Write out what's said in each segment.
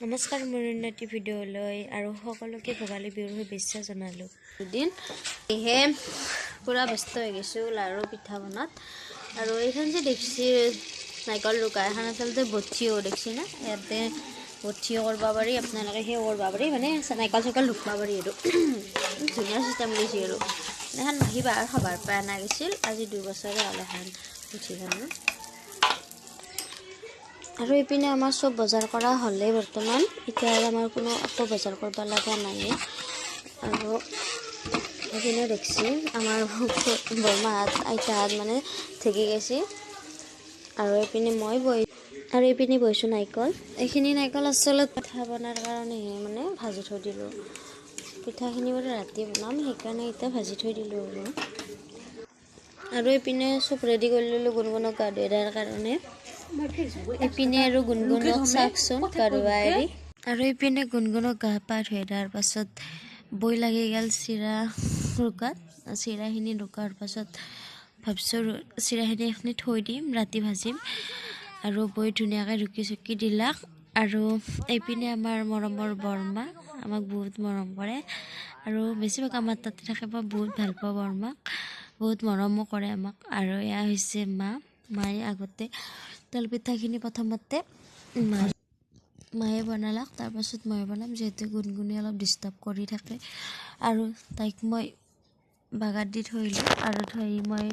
নমস্কাৰ মোৰ উন্নতি ভিডিঅ'লৈ আৰু সকলোকে ভোগালী বিহুৰ শুভেচ্ছা জনালোঁ। দুদিন এহে পুৰা ব্যস্ত হৈ গৈছোঁ লাৰু পিঠা বনাত। আৰু এইখন যে দেখছি নাৰিকল ৰুকা এখন আচলতে বঠিও দেখছি না, ইয়াতে বঠিও কৰিব পাৰি, আপোনালোকে সেই কৰিব পাৰি, মানে নাৰিকল চাৰিকল ৰুকিব পাৰি আৰু ধুনীয়া চিষ্টেম লৈছে আৰু এখন আহিবা আৰু সবাৰ পৰা অনা গৈছিল। আজি 2 বছৰে হ'ল এখন বঠিখনৰ। আৰু এইপিনে আমাৰ চব বজাৰ কৰা হ'লে বৰ্তমান এতিয়া আমাৰ কোনো আকৌ বজাৰ কৰিব লগা নাই। আৰু এইপিনে দেখছি আমাৰ বৰমাহঁত আইতাহঁত মানে ঢেকি গৈছে। আৰু এইপিনে মই বহিছোঁ নাৰিকল। এইখিনি নাৰিকল আচলতে পিঠা বনাৰ কাৰণেহে মানে ভাজি থৈ দিলোঁ। পিঠাখিনি বাৰু ৰাতি বনাম, সেইকাৰণে এতিয়া ভাজি থৈ দিলোঁ। আৰু এইপিনে চব ৰেডি কৰি ল'লোঁ গুণগুণক গা ধুৱাই দিয়াৰ কাৰণে। এইপিনে আৰু গুণগুণক চাওকচোন গা ধুৱাই এৰি। আৰু এইপিনে গুণগুণক গা পা ধুৱাই দিয়াৰ পাছত বৈ লাগি গ'ল চিৰা ৰুকাত। চিৰাখিনি ৰুকাৰ পাছত ভাবিছোঁ চিৰাখিনি থৈ দিম, ৰাতি ভাজিম। আৰু বৈ ধুনীয়াকৈ ৰুকি চুকি দিলাক। আৰু এইপিনে আমাৰ মৰমৰ বৰমা আমাক বহুত মৰম কৰে আৰু বেছিভাগ আমাৰ তাতে থাকে। মই বহুত ভাল পাওঁ বৰমাক, বহুত মৰমো কৰে আমাক। আৰু এয়া হৈছে মায়ে আগতে তেল পিঠাখিনি প্ৰথমতে মায়ে বনালাক, তাৰপাছত মই বনাম, যিহেতু গুণগুণি অলপ ডিষ্টাৰ্ব কৰি থাকে। আৰু তাইক মই বাগাত দি থৈলোঁ আৰু থৈ মই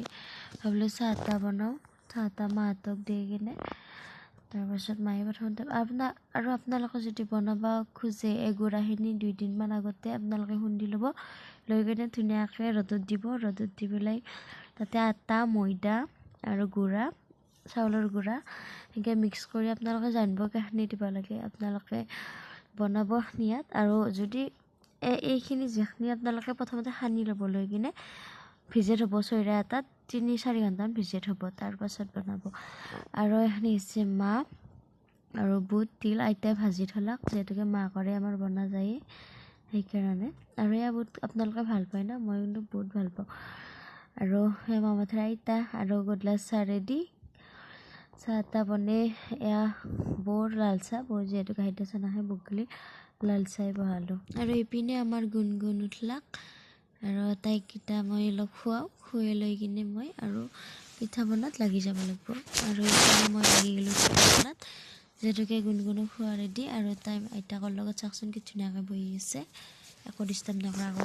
ভাবিলোঁ চাহ তাহ বনাওঁ, চাহ তাহ মাহঁতক দি কিনে। তাৰপাছত মায়ে প্ৰথমতে আপোনালোকে যদি বনাব খোজে এই গুড়াখিনি 2 দিনমান আগতে আপোনালোকে খুন্দি ল'ব, লৈ কিনে ধুনীয়াকৈ ৰ'দত দিব। ৰ'দত দি পেলাই তাতে আটা ময়দা আৰু গুড়া চাউলৰ গুড়া সেনেকৈ মিক্স কৰি আপোনালোকে জানিব কেইখিনি দিব লাগে। আপোনালোকে বনাব নিয়াত আৰু যদি এইখিনি যিখিনি আপোনালোকে প্ৰথমতে সানি ল'ব, লৈ কিনে ভিজে থ'ব চৈৰা এটাত 3-4 ঘণ্টামান ভিজে থ'ব, তাৰপাছত বনাব। আৰু এইখিনি হৈছে আৰু বুট তিল আইতাই ভাজি থলাক, যিহেতুকে মাঘৰে আমাৰ বনা যায় সেইকাৰণে। আৰু এয়া বুট আপোনালোকে ভাল পায় ন, মই কিন্তু বহুত ভাল পাওঁ। আৰু সেই মামাঠাৰ আইতা আৰু গধূলা চাহ ৰেডি, চাহ তাহ বনাই এয়া বৰ লাল চাহ, বৰ যিহেতু গাখীৰ চাহ নাখায় বগলী লাল চাহ বহালোঁ। আৰু এইপিনে আমাৰ গুণগুণ উঠলাক আৰু তাইকেইটা মই অলপ খুৱাই লৈ কিনে মই আৰু পিঠা বনাত লাগি যাব লাগিব। আৰু এইপিনে মই লাগি গ'লোঁ পিঠা বনাত, যিহেতুকে গুণগুণক খোৱা ৰেডি। আৰু তাই আইতাকৰ লগত চাওকচোন কি ধুনীয়াকৈ বহি আছে, একো ডিষ্টাৰ্ব নকৰাকৈ।